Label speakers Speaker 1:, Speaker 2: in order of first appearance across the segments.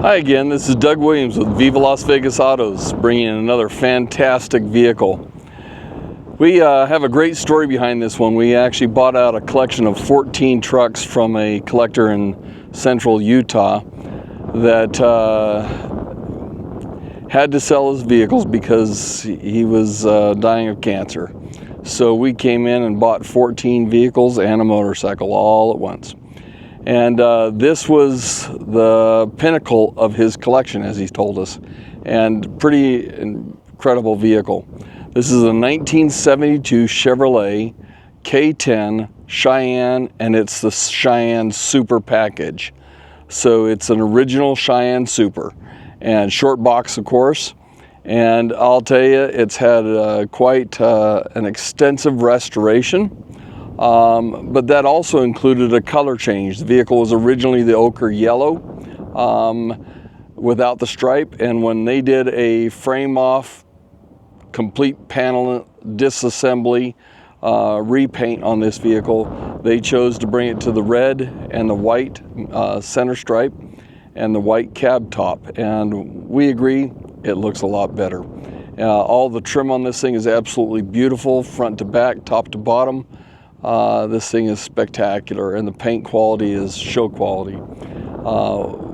Speaker 1: Hi again, this is Doug Williams with Viva Las Vegas Autos, bringing in another fantastic vehicle. We have a great story behind this one. We actually bought out a collection of 14 trucks from a collector in central Utah that had to sell his vehicles because he was dying of cancer. So we came in and bought 14 vehicles and a motorcycle all at once. And this was the pinnacle of his collection, as he told us, and pretty incredible vehicle. This is a 1972 Chevrolet K10 Cheyenne, and it's the Cheyenne Super package. So it's an original Cheyenne Super, and short box, of course. And I'll tell you, it's had quite an extensive restoration. But that also included a color change. The vehicle was originally the ochre yellow without the stripe, and when they did a frame off, complete panel disassembly, repaint on this vehicle, they chose to bring it to the red and the white center stripe and the white cab top, and we agree it looks a lot better. All the trim on this thing is absolutely beautiful, front to back, top to bottom. This thing is spectacular, and the paint quality is show quality.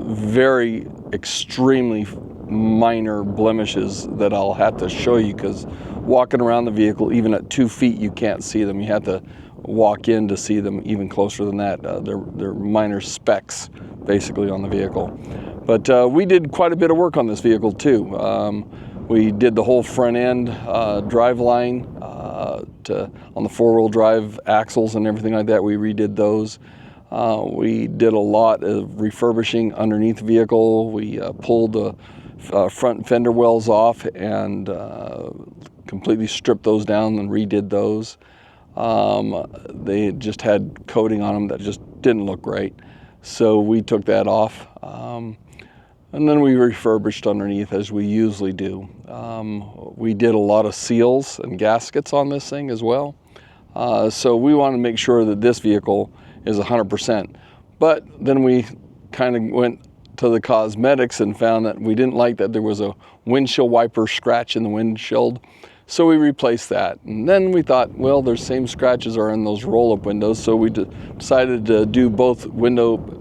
Speaker 1: Very extremely minor blemishes that I'll have to show you, because walking around the vehicle, even at 2 feet, you can't see them. You have to walk in to see them even closer than that. They're minor specks, basically, on the vehicle. But we did quite a bit of work on this vehicle, too. We did the whole front end drive line on the four-wheel drive axles and everything like that. We redid those. We did a lot of refurbishing underneath the vehicle. We pulled the front fender wells off and completely stripped those down and redid those. They just had coating on them that just didn't look great, so we took that off. And then we refurbished underneath, as we usually do. We did a lot of seals and gaskets on this thing as well. So we want to make sure that this vehicle is 100%. But then we kind of went to the cosmetics and found that we didn't like that there was a windshield wiper scratch in the windshield. So we replaced that. And then we thought, well, there's same scratches are in those roll-up windows. So we decided to do both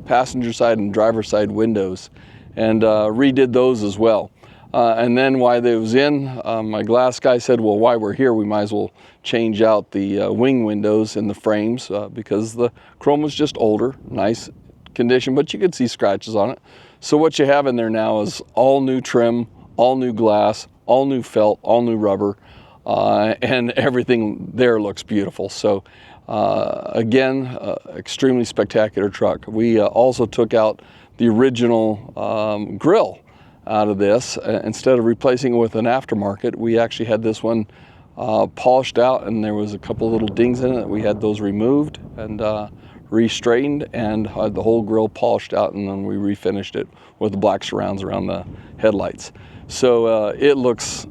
Speaker 1: passenger side and driver side windows, and redid those as well. And then while they was in, my glass guy said, well, while we're here, we might as well change out the wing windows and the frames, because the chrome was just older, nice condition, but you could see scratches on it. So what you have in there now is all new trim, all new glass, all new felt, all new rubber, and everything there looks beautiful. So again, extremely spectacular truck. We also took out the original grill out of this. Instead of replacing it with an aftermarket, we actually had this one polished out, and there was a couple little dings in it. We had those removed and re-straightened, and had the whole grill polished out, and then we refinished it with the black surrounds around the headlights. So it looks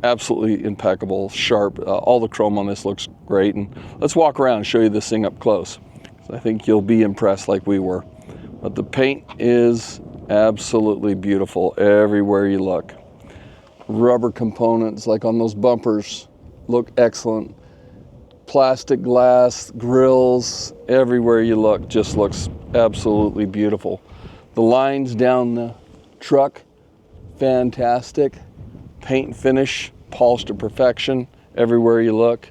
Speaker 1: absolutely impeccable, sharp. All the chrome on this looks great. And let's walk around and show you this thing up close. So I think you'll be impressed like we were. But the paint is absolutely beautiful everywhere you look. Rubber components, like on those bumpers, look excellent. Plastic glass, grills, everywhere you look, just looks absolutely beautiful. The lines down the truck, fantastic. Paint and finish, polished to perfection everywhere you look.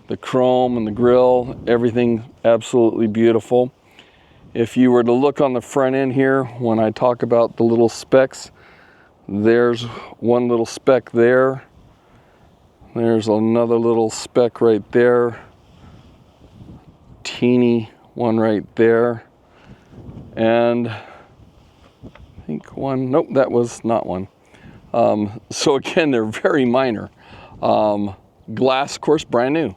Speaker 1: The chrome and the grill, everything absolutely beautiful. If you were to look on the front end here, when I talk about the little specks, there's one little speck there. There's another little speck right there. Teeny one right there. And I think one, nope, that was not one. So again, they're very minor. Glass, of course, brand new.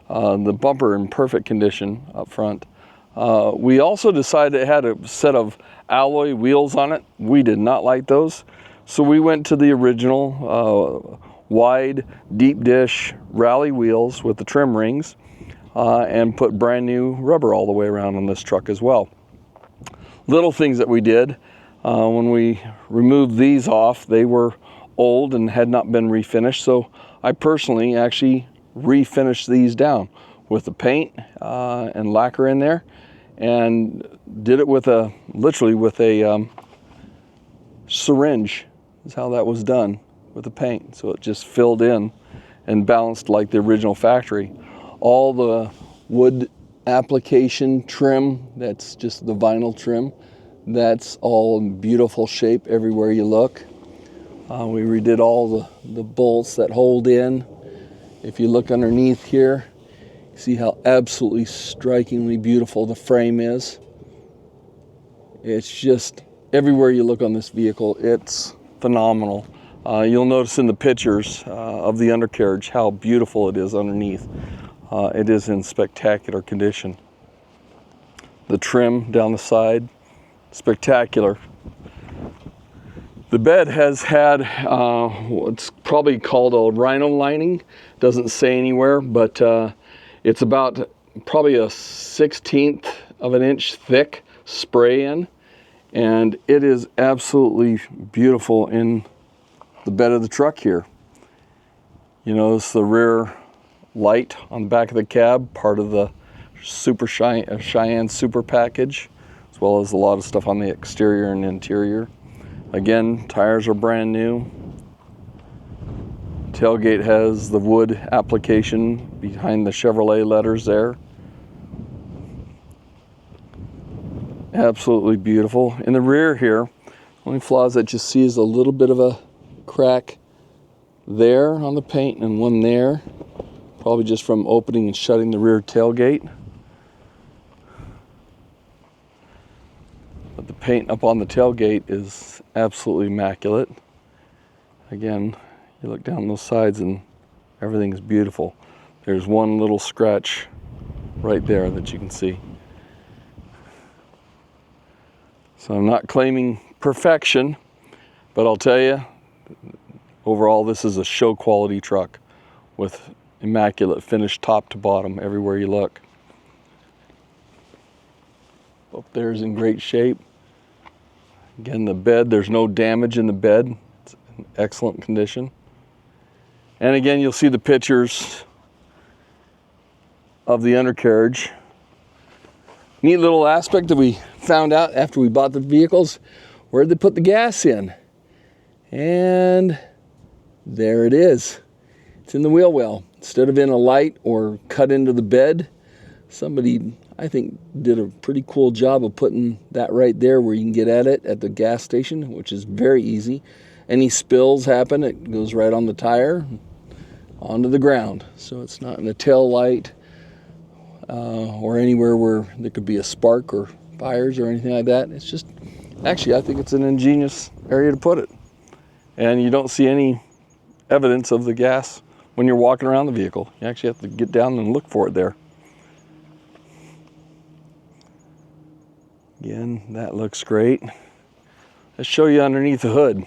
Speaker 1: The bumper in perfect condition up front. We also decided it had a set of alloy wheels on it. We did not like those. So we went to the original wide deep dish rally wheels with the trim rings and put brand new rubber all the way around on this truck as well. Little things that we did, When we removed these off, they were old and had not been refinished, so I personally actually refinished these down with the paint and lacquer in there, and did it with literally with a syringe is how that was done with the paint. So it just filled in and balanced like the original factory. All the wood application trim, that's just the vinyl trim, that's all in beautiful shape everywhere you look. We redid all the bolts that hold in. If you look underneath here, you see how absolutely strikingly beautiful the frame is. It's just, everywhere you look on this vehicle, it's phenomenal. You'll notice in the pictures of the undercarriage how beautiful it is underneath. It is in spectacular condition. The trim down the side, spectacular. The bed has had what's probably called a rhino lining. Doesn't say anywhere, but it's about probably a 1/16 of an inch thick spray in, and it is absolutely beautiful in the bed of the truck here. You notice the rear light on the back of the cab, part of the Cheyenne Super package, as well as a lot of stuff on the exterior and interior. Again, tires are brand new. Tailgate has the wood application behind the Chevrolet letters there. Absolutely beautiful. In the rear here, only flaws that you see is a little bit of a crack there on the paint and one there, probably just from opening and shutting the rear tailgate. But the paint up on the tailgate is absolutely immaculate. Again, you look down those sides and everything is beautiful. There's one little scratch right there that you can see. So I'm not claiming perfection, but I'll tell you, overall this is a show quality truck with immaculate finish top to bottom everywhere you look. Up there is in great shape. Again, the bed, there's no damage in the bed. It's in excellent condition. And again, you'll see the pictures of the undercarriage. Neat little aspect that we found out after we bought the vehicles, where'd they put the gas in? And there it is. It's in the wheel well. Instead of in a light or cut into the bed, somebody, I think, did a pretty cool job of putting that right there where you can get at it at the gas station, which is very easy. Any spills happen, it goes right on the tire, onto the ground. So it's not in a tail light or anywhere where there could be a spark or fires or anything like that. It's just, actually, I think it's an ingenious area to put it. And you don't see any evidence of the gas when you're walking around the vehicle. You actually have to get down and look for it there. Again, that looks great. Let's show you underneath the hood,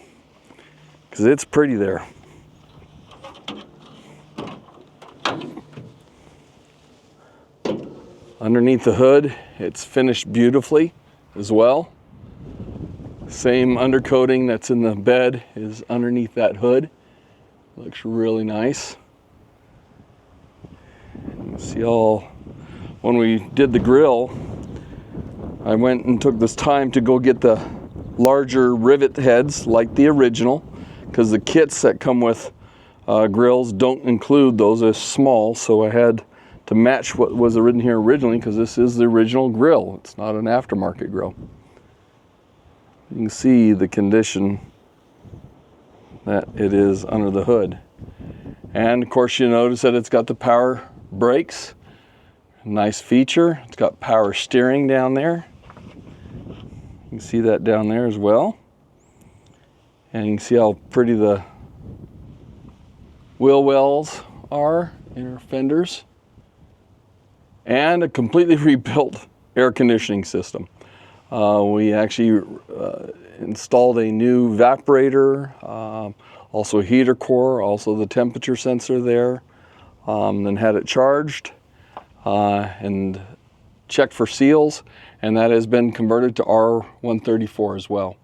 Speaker 1: because it's pretty there. Underneath the hood, it's finished beautifully as well. Same undercoating that's in the bed is underneath that hood. Looks really nice. You see when we did the grill, I went and took this time to go get the larger rivet heads like the original, because the kits that come with grills don't include those as small, so I had to match what was written here originally, because this is the original grill. It's not an aftermarket grill. You can see the condition that it is under the hood. And of course you notice that it's got the power brakes. Nice feature. It's got power steering down there. You can see that down there as well. And you can see how pretty the wheel wells are, inner fenders. And a completely rebuilt air conditioning system. We actually installed a new evaporator, also a heater core, also the temperature sensor there, then had it charged and checked for seals, and that has been converted to R134 as well.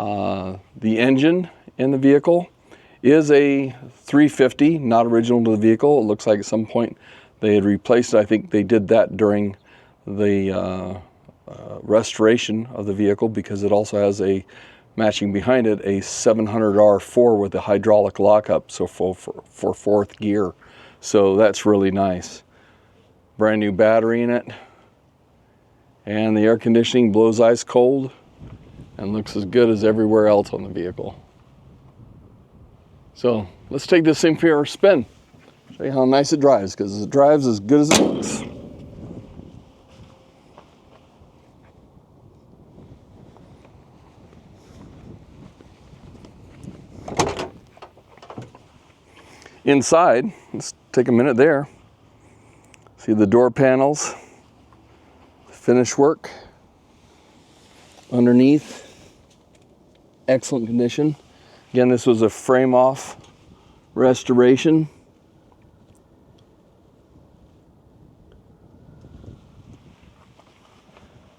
Speaker 1: The engine in the vehicle is a 350, not original to the vehicle. It looks like at some point they had replaced it. I think they did that during the restoration of the vehicle, because it also has a matching behind it a 700R4 with a hydraulic lockup, so for fourth gear. So that's really nice. Brand new battery in it, and the air conditioning blows ice cold and looks as good as everywhere else on the vehicle. So let's take this thing for a spin, show you how nice it drives, because it drives as good as it looks. Inside, let's take a minute there. See the door panels, finish work. Underneath, excellent condition. Again, this was a frame-off restoration.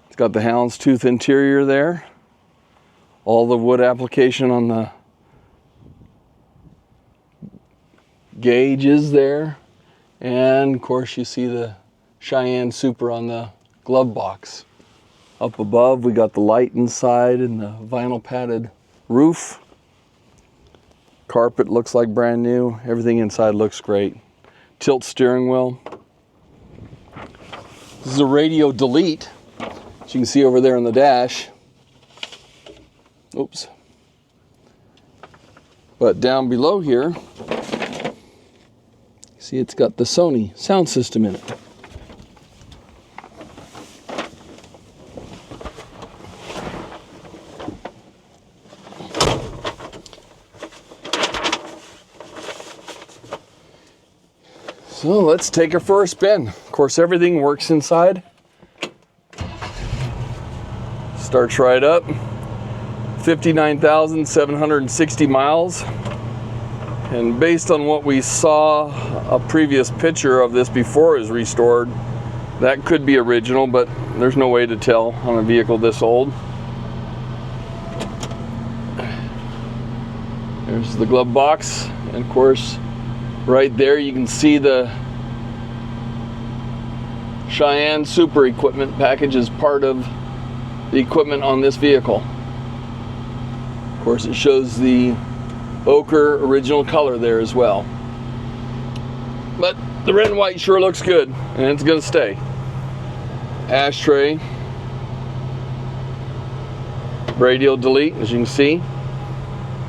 Speaker 1: It's got the houndstooth interior there. All the wood application on the gauges there. And of course you see the Cheyenne Super on the glove box. Up above we got the light inside and the vinyl padded roof. Carpet looks like brand new. Everything inside looks great. Tilt steering wheel. This is a radio delete, as you can see over there on the dash. Oops. But down below here, see, it's got the Sony sound system in it. So let's take her for a spin. Of course, everything works inside. Starts right up. 59,760 miles. And based on what we saw, a previous picture of this before it was restored, that could be original, but there's no way to tell on a vehicle this old. There's the glove box, and of course, right there you can see the Cheyenne Super equipment package as part of the equipment on this vehicle. Of course, it shows the ochre original color there as well. But the red and white sure looks good, and it's gonna stay. Ashtray, radial delete, as you can see,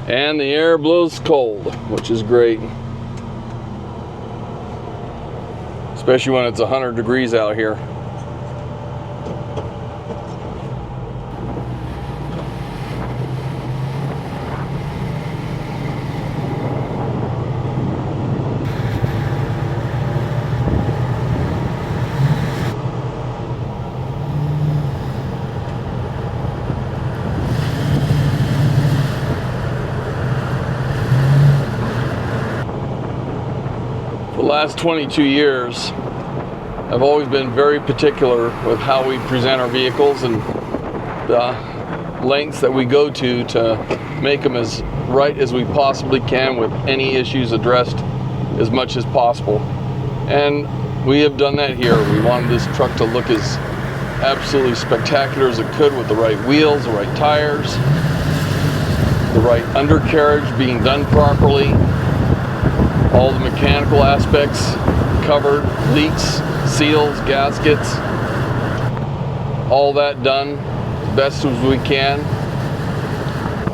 Speaker 1: and the air blows cold, which is great, especially when it's 100 degrees out here. The last 22 years, I've always been very particular with how we present our vehicles and the lengths that we go to make them as right as we possibly can, with any issues addressed as much as possible. And we have done that here. We wanted this truck to look as absolutely spectacular as it could, with the right wheels, the right tires, the right undercarriage being done properly, all the mechanical aspects covered, leaks, seals, gaskets, all that done as best as we can,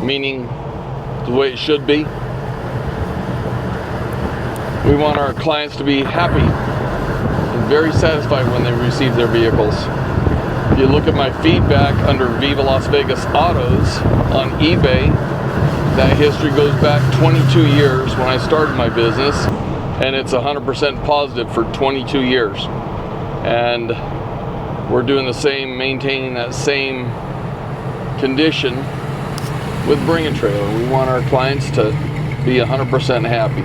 Speaker 1: meaning the way it should be. We want our clients to be happy and very satisfied when they receive their vehicles. If you look at my feedback under Viva Las Vegas Autos on eBay, that history goes back 22 years when I started my business, and it's 100% positive for 22 years. And we're doing the same, maintaining that same condition with BringATrailer. We want our clients to be 100% happy.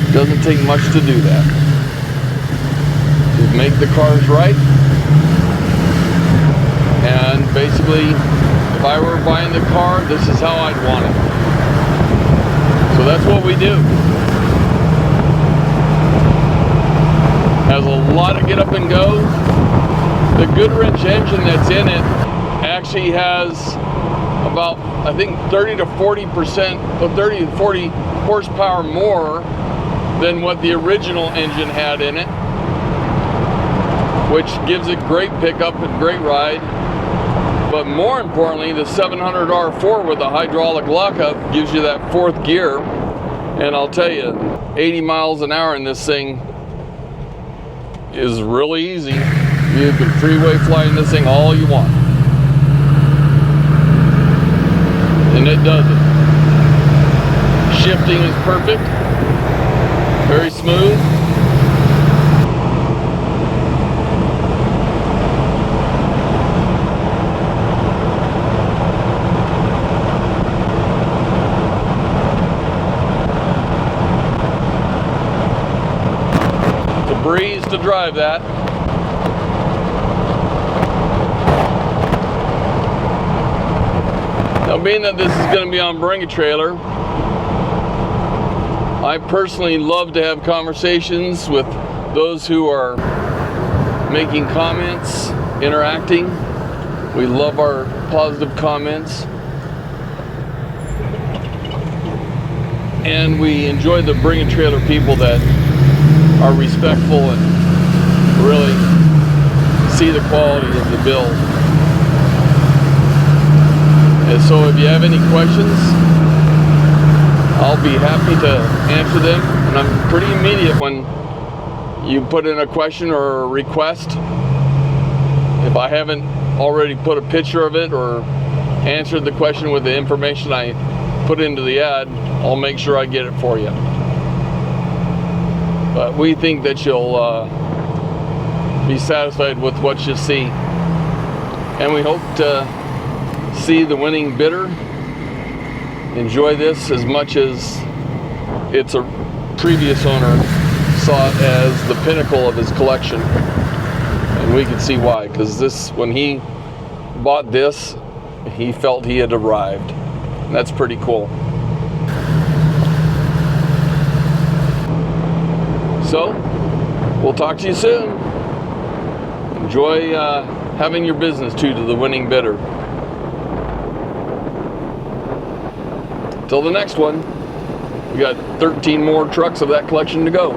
Speaker 1: It doesn't take much to do that. Just make the cars right, and basically if I were buying the car, this is how I'd want it. So that's what we do. Has a lot of get up and go. The GoodWrench engine that's in it actually has about, I think, 30 to 40 horsepower more than what the original engine had in it, which gives it great pickup and great ride. But more importantly, the 700 R4 with the hydraulic lockup gives you that fourth gear. And I'll tell you, 80 miles an hour in this thing is really easy. You can freeway fly in this thing all you want. And it does it. Shifting is perfect. Very smooth. It's a breeze to drive that. Now, being that this is going to be on BringATrailer, I personally love to have conversations with those who are making comments, interacting. We love our positive comments. And we enjoy the BringATrailer people that are respectful and really see the quality of the build. And so if you have any questions, I'll be happy to answer them. And I'm pretty immediate when you put in a question or a request. If I haven't already put a picture of it or answered the question with the information I put into the ad, I'll make sure I get it for you. But we think that you'll be satisfied with what you see. And we hope to see the winning bidder enjoy this as much as its previous owner saw it as the pinnacle of his collection. And we can see why, because this, when he bought this, he felt he had arrived. And that's pretty cool. So, we'll talk to you soon. Enjoy having your business to the winning bidder. Till the next one, we got 13 more trucks of that collection to go.